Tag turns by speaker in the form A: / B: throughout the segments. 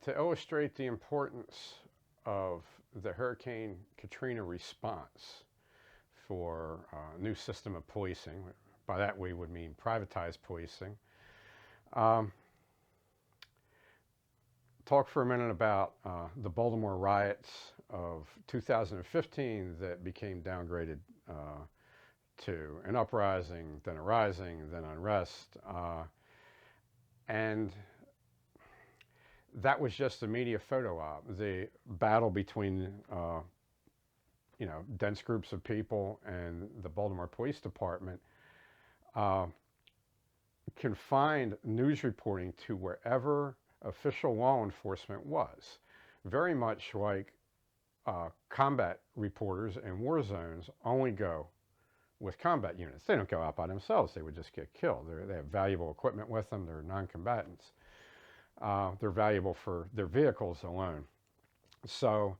A: to illustrate the importance of the Hurricane Katrina response for a new system of policing, by that we would mean privatized policing, um, talk for a minute about the Baltimore riots of 2015 that became downgraded to an uprising, then a rising, then unrest. And that was just a media photo op. The battle between dense groups of people and the Baltimore Police Department confined news reporting to wherever official law enforcement was. Very much like combat reporters in war zones only go with combat units. They don't go out by themselves. They would just get killed. They have valuable equipment with them. They're non-combatants. They're valuable for their vehicles alone. So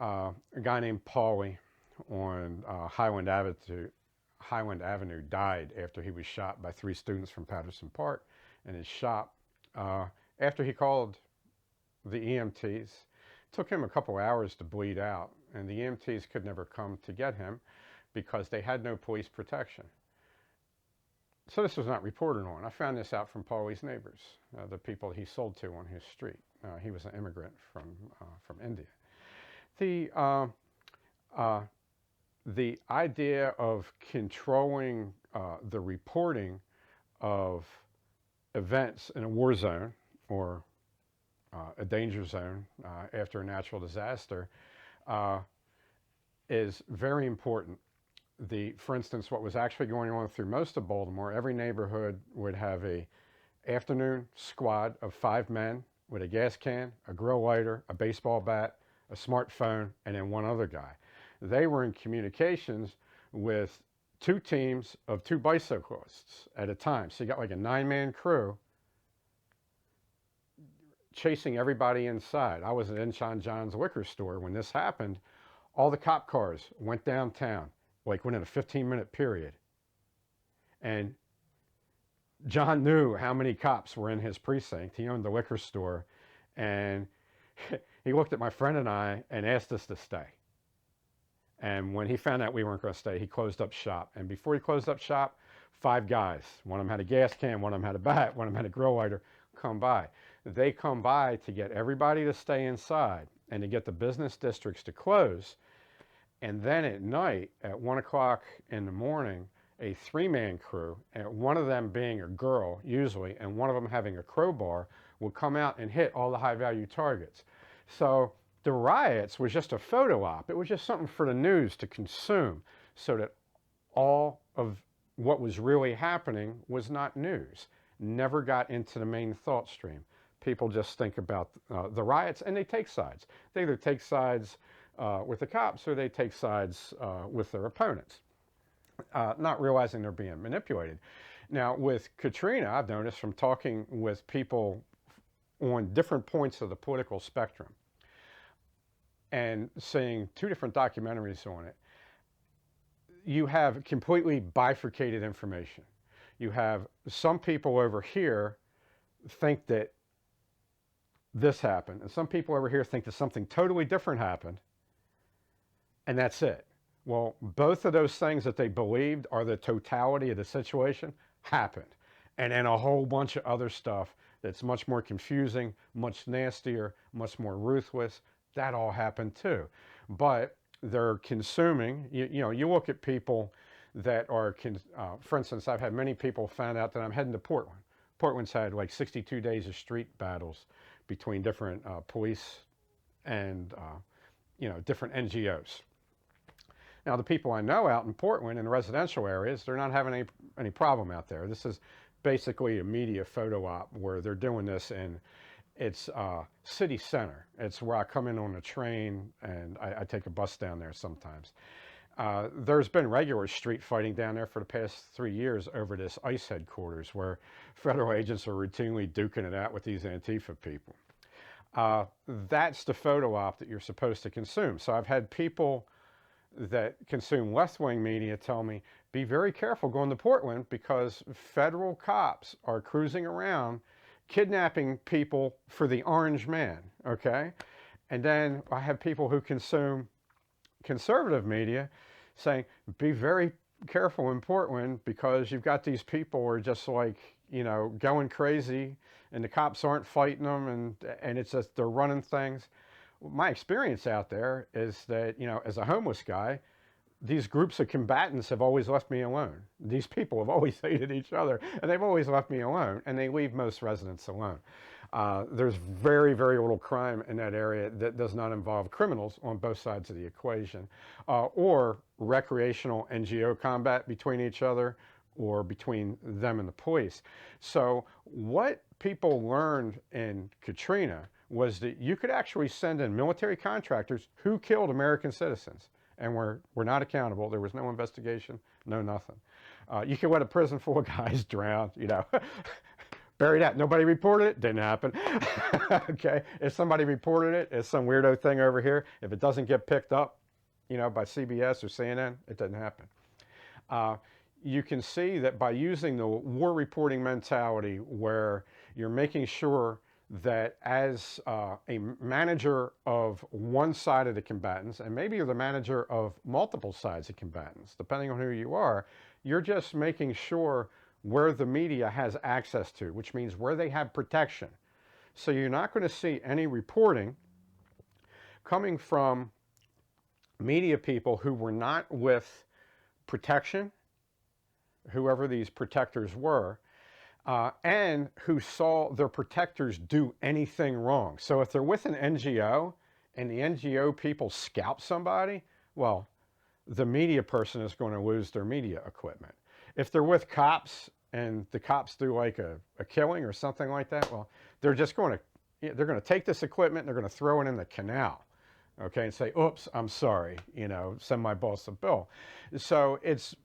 A: a guy named Paulie on Highland Avenue died after he was shot by 3 students from Patterson Park in his shop. After he called the EMTs, it took him a couple hours to bleed out, and the EMTs could never come to get him because they had no police protection. So this was not reported on. I found this out from Paulie's neighbors, the people he sold to on his street. He was an immigrant from India. The idea of controlling the reporting of events in a war zone or a danger zone after a natural disaster is very important. For instance, what was actually going on through most of Baltimore, every neighborhood would have a afternoon squad of 5 men with a gas can, a grill lighter, a baseball bat, a smartphone, and then one other guy. They were in communications with 2 teams of 2 bicyclists at a time. So you got like a 9-man crew chasing everybody inside. I was at Inchon John's liquor store when this happened. All the cop cars went downtown, like within a 15-minute period. And John knew how many cops were in his precinct. He owned the liquor store. And he looked at my friend and I and asked us to stay. And when he found out we weren't going to stay, he closed up shop. And before he closed up shop, 5 guys, one of them had a gas can, one of them had a bat, one of them had a grill lighter, come by. They come by to get everybody to stay inside and to get the business districts to close. And then at night, at 1 o'clock in the morning, a 3-man crew, and one of them being a girl usually, and one of them having a crowbar, would come out and hit all the high-value targets. So the riots was just a photo op. It was just something for the news to consume so that all of what was really happening was not news. Never got into the main thought stream. People just think about the riots and they take sides. They either take sides with the cops or they take sides with their opponents, not realizing they're being manipulated. Now with Katrina, I've noticed from talking with people on different points of the political spectrum and seeing 2 different documentaries on it, you have completely bifurcated information. You have some people over here think that this happened, and some people over here think that something totally different happened, and that's it. Well, both of those things that they believed are the totality of the situation happened. And then a whole bunch of other stuff that's much more confusing, much nastier, much more ruthless, that all happened too. But they're consuming, you look at people that are, for instance, I've had many people find out that I'm heading to Portland. Portland's had like 62 days of street battles between different police and, different NGOs. Now, the people I know out in Portland in residential areas, they're not having any problem out there. This is basically a media photo op where they're doing this in it's city center. It's where I come in on a train and I take a bus down there sometimes. There's been regular street fighting down there for the past 3 years over this ICE headquarters where federal agents are routinely duking it out with these Antifa people. That's the photo op that you're supposed to consume. So I've had people that consume left-wing media tell me, be very careful going to Portland because federal cops are cruising around kidnapping people for the orange man, okay? And then I have people who consume conservative media saying, be very careful in Portland because you've got these people who are just like, you know, going crazy and the cops aren't fighting them and it's just they're running things. My experience out there is that, you know, as a homeless guy, these groups of combatants have always left me alone. These people have always hated each other, and they've always left me alone, and they leave most residents alone. There's very, very little crime in that area that does not involve criminals on both sides of the equation, or recreational NGO combat between each other or between them and the police. So what people learned in Katrina was that you could actually send in military contractors who killed American citizens and were not accountable. There was no investigation, no nothing. You can let a prison full of guys drown, you know. Bury that. Nobody reported it. Didn't happen. Okay. If somebody reported it, it's some weirdo thing over here. If it doesn't get picked up, you know, by CBS or CNN, it doesn't happen. You can see that by using the war reporting mentality where you're making sure that as a manager of one side of the combatants, and maybe you're the manager of multiple sides of combatants, depending on who you are, you're just making sure where the media has access to, which means where they have protection. So you're not going to see any reporting coming from media people who were not with protection, whoever these protectors were, and who saw their protectors do anything wrong. So if they're with an NGO and the NGO people scalp somebody, well, the media person is going to lose their media equipment. If they're with cops and the cops do like a killing or something like that, well, they're just going to take this equipment and they're going to throw it in the canal, okay, and say, oops, I'm sorry, you know, send my boss a bill. So it's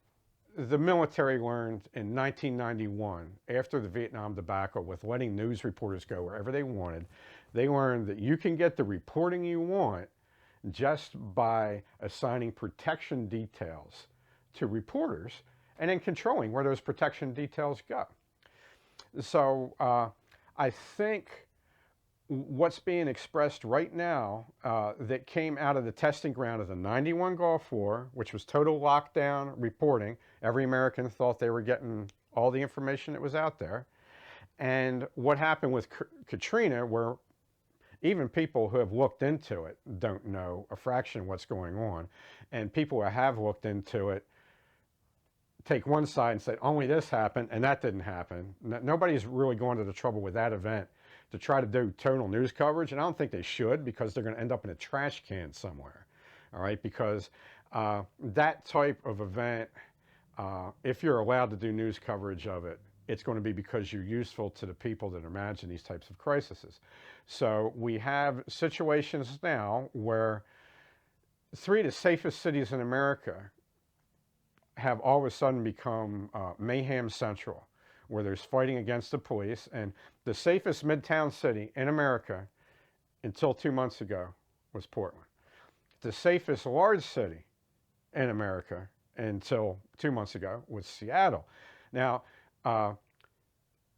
A: the military learned in 1991, after the Vietnam debacle, with letting news reporters go wherever they wanted, they learned that you can get the reporting you want just by assigning protection details to reporters and then controlling where those protection details go. So I think what's being expressed right now that came out of the testing ground of the 91 Gulf War, which was total lockdown reporting. Every American thought they were getting all the information that was out there. And what happened with Katrina, where even people who have looked into it don't know a fraction of what's going on. And people who have looked into it take one side and say, only this happened and that didn't happen. Nobody's really going to the trouble with that event to try to do total news coverage, and I don't think they should, because they're going to end up in a trash can somewhere, all right? Because that type of event, if you're allowed to do news coverage of it, it's going to be because you're useful to the people that imagine these types of crises. So we have situations now where 3 of the safest cities in America have all of a sudden become mayhem central, where there's fighting against the police. And the safest midtown city in America until 2 months ago was Portland. The safest large city in America until 2 months ago was Seattle. Now,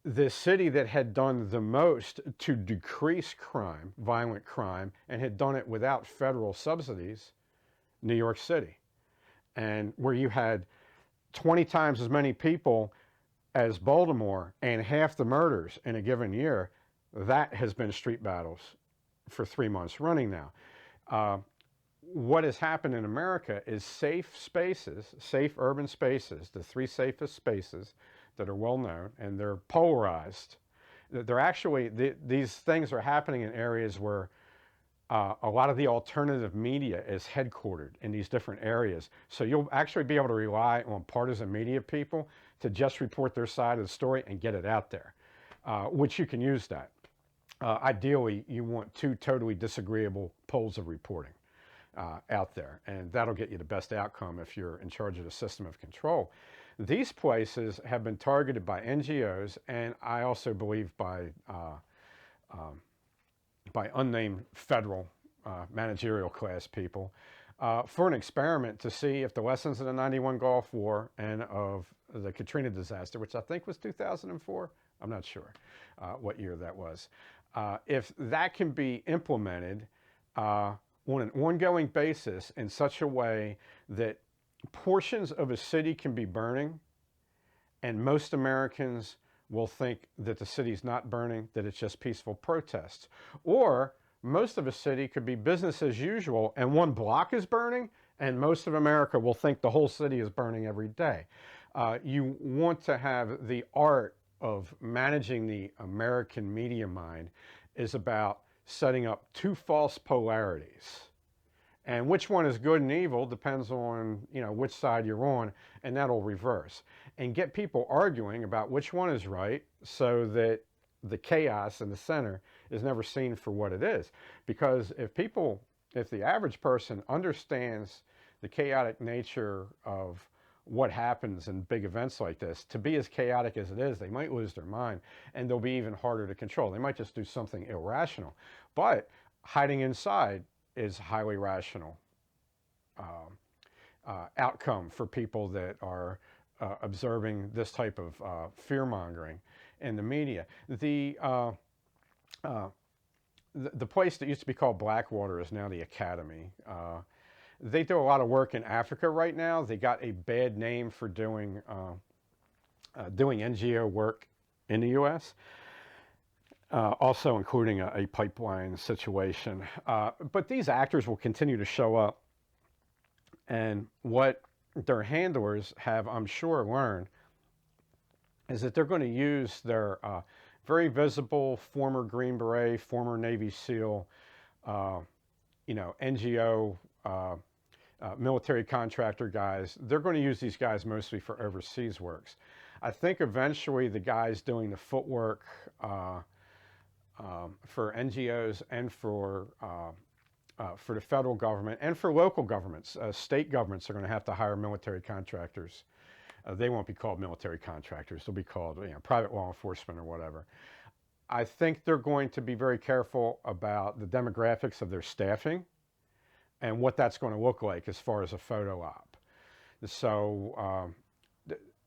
A: the city that had done the most to decrease crime, violent crime, and had done it without federal subsidies, New York City. And where you had 20 times as many people as Baltimore and half the murders in a given year, that has been street battles for 3 months running now. What has happened in America is safe spaces, safe urban spaces, the 3 safest spaces that are well known, and they're polarized. They're actually, these things are happening in areas where a lot of the alternative media is headquartered in these different areas. So you'll actually be able to rely on partisan media people to just report their side of the story and get it out there, which you can use that. Ideally, you want 2 totally disagreeable poles of reporting out there, and that'll get you the best outcome if you're in charge of the system of control. These places have been targeted by NGOs, and I also believe by unnamed federal managerial class people for an experiment to see if the lessons of the 91 Gulf War and of the Katrina disaster, which I think was 2004, I'm not sure what year that was. If that can be implemented on an ongoing basis in such a way that portions of a city can be burning and most Americans will think that the city's not burning, that it's just peaceful protests. Or most of a city could be business as usual and one block is burning and most of America will think the whole city is burning every day. You want to have the art of managing the American media mind is about setting up two false polarities. And which one is good and evil depends on, which side you're on, and that'll reverse. And get people arguing about which one is right so that the chaos in the center is never seen for what it is. Because if the average person understands the chaotic nature of what happens in big events like this, to be as chaotic as it is, they might lose their mind and they'll be even harder to control. They might just do something irrational. But hiding inside is highly rational outcome for people that are observing this type of fear-mongering in the media. The place that used to be called Blackwater is now the Academy. They do a lot of work in Africa right now. They got a bad name for doing NGO work in the U.S., also including a pipeline situation. But these actors will continue to show up. And what their handlers have, I'm sure, learned is that they're going to use their very visible former Green Beret, former Navy SEAL, NGO, military contractor guys. They're going to use these guys mostly for overseas works. I think eventually the guys doing the footwork for NGOs and for the federal government and for local governments, state governments are going to have to hire military contractors. They won't be called military contractors. They'll be called private law enforcement or whatever. I think they're going to be very careful about the demographics of their staffing and what that's going to look like as far as a photo op. So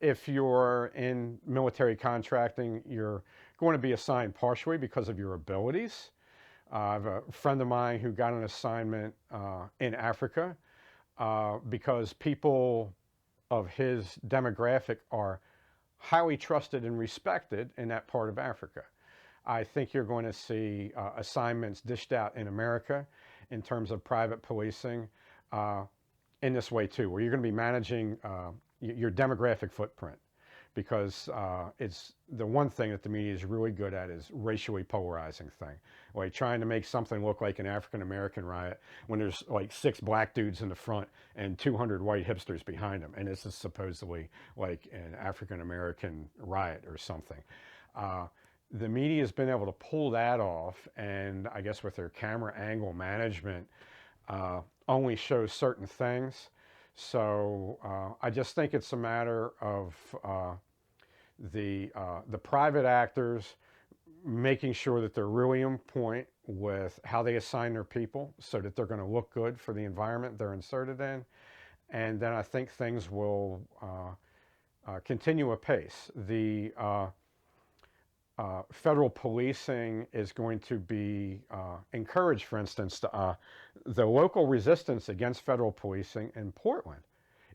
A: if you're in military contracting, you're going to be assigned partially because of your abilities. I have a friend of mine who got an assignment in Africa because people of his demographic are highly trusted and respected in that part of Africa. I think you're going to see assignments dished out in America in terms of private policing in this way too, where you're going to be managing your demographic footprint, because it's the one thing that the media is really good at is racially polarizing thing, like trying to make something look like an African-American riot when there's like 6 black dudes in the front and 200 white hipsters behind them, and this is supposedly like an African-American riot or something. The media has been able to pull that off, and I guess with their camera angle management only shows certain things. So I just think it's a matter of the private actors making sure that they're really on point with how they assign their people so that they're going to look good for the environment they're inserted in. And then I think things will continue apace. The federal policing is going to be encouraged, for instance. The local resistance against federal policing in Portland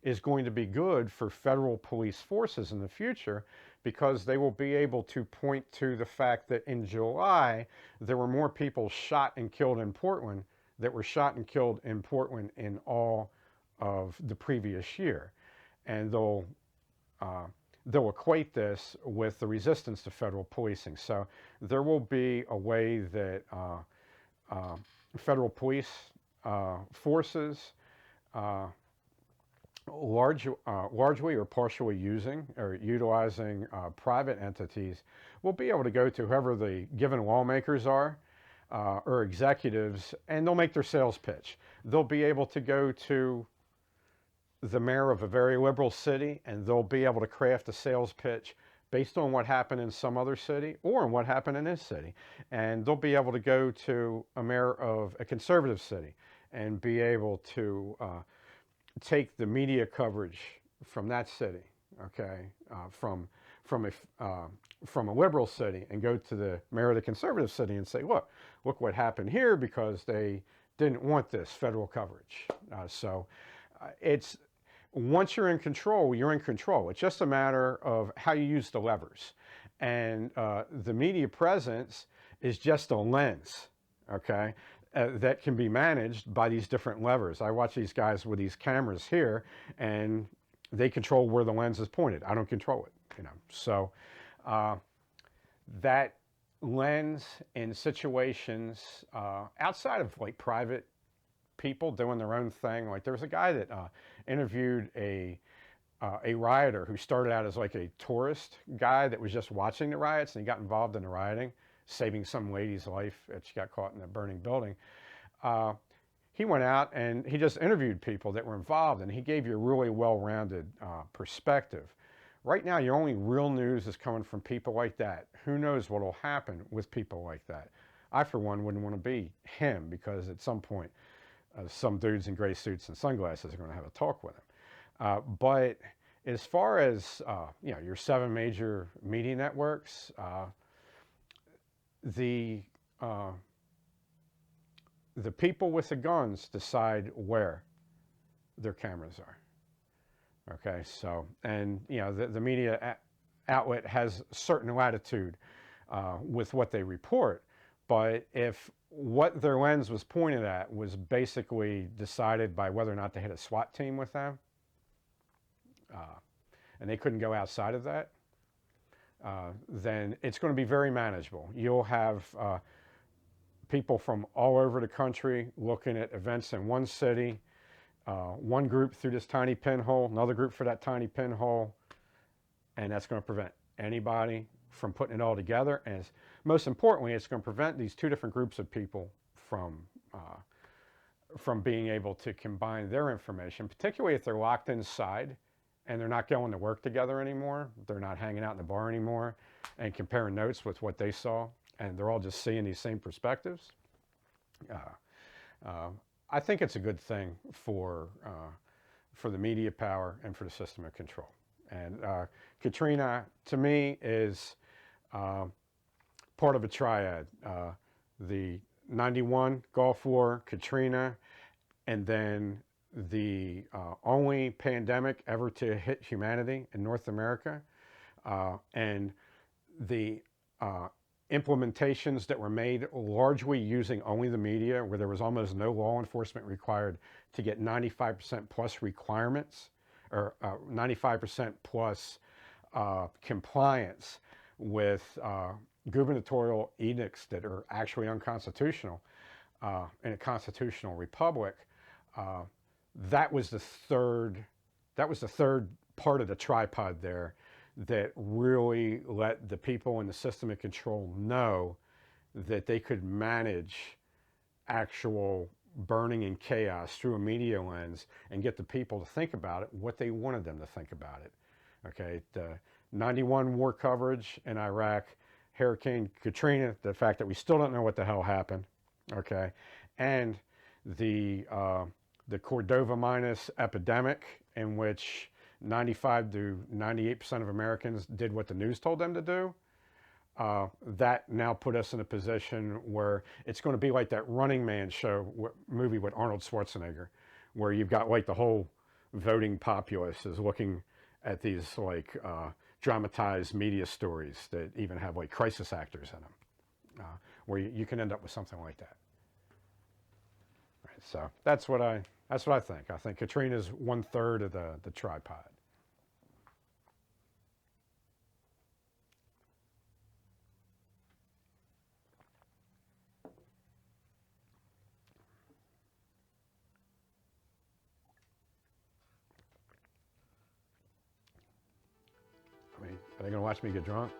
A: is going to be good for federal police forces in the future, because they will be able to point to the fact that in July there were more people shot and killed in Portland that were shot and killed in Portland in all of the previous year. And they'll equate this with the resistance to federal policing. So there will be a way that federal police forces largely or partially using or utilizing private entities will be able to go to whoever the given lawmakers are or executives, and they'll make their sales pitch. They'll be able to go to the mayor of a very liberal city, and they'll be able to craft a sales pitch based on what happened in some other city or on what happened in this city. And they'll be able to go to a mayor of a conservative city and be able to take the media coverage from that city, okay, from from a liberal city and go to the mayor of the conservative city and say, look what happened here because they didn't want this federal coverage. It's once you're in control, you're in control. It's just a matter of how you use the levers. And the media presence is just a lens, okay, that can be managed by these different levers. I watch these guys with these cameras here, and they control where the lens is pointed. I don't control it, you know. So that lens in situations outside of like private people doing their own thing. Like there was a guy that interviewed a rioter who started out as like a tourist guy that was just watching the riots, and he got involved in the rioting, saving some lady's life that she got caught in a burning building. He went out and he just interviewed people that were involved, and he gave you a really well-rounded perspective. Right now, your only real news is coming from people like that. Who knows what will happen with people like that? I, for one, wouldn't want to be him, because at some point, some dudes in gray suits and sunglasses are going to have a talk with him. But as far as you know, your 7 major media networks, the people with the guns decide where their cameras are. Okay, so, and you know, the media outlet has certain latitude with what they report, but if what their lens was pointed at was basically decided by whether or not they had a SWAT team with them, and they couldn't go outside of that, then it's going to be very manageable. You'll have people from all over the country looking at events in one city, one group through this tiny pinhole, another group for that tiny pinhole, and that's going to prevent anybody from putting it all together. And most importantly, it's going to prevent these 2 different groups of people from being able to combine their information, particularly if they're locked inside and they're not going to work together anymore. They're not hanging out in the bar anymore and comparing notes with what they saw, and they're all just seeing these same perspectives. I think it's a good thing for the media power and for the system of control. And Katrina, to me, is part of a triad. The 91 Gulf War, Katrina, and then the only pandemic ever to hit humanity in North America, and the implementations that were made largely using only the media, where there was almost no law enforcement required to get 95% plus requirements, or 95% plus compliance with gubernatorial edicts that are actually unconstitutional in a constitutional republic. That was the third part of the tripod there that really let the people in the system of control know that they could manage actual burning and chaos through a media lens and get the people to think about it, what they wanted them to think about it. Okay, the 91 war coverage in Iraq, Hurricane Katrina, the fact that we still don't know what the hell happened, okay, and the Cordova minus epidemic, in which 95 to 98% of Americans did what the news told them to do. That now put us in a position where it's going to be like that Running Man movie with Arnold Schwarzenegger, where you've got like the whole voting populace is looking at these like dramatized media stories that even have like crisis actors in them, where you can end up with something like that. Right, so that's what I think. I think Katrina's 1/3 of the tripod. I mean, are they going to watch me get drunk?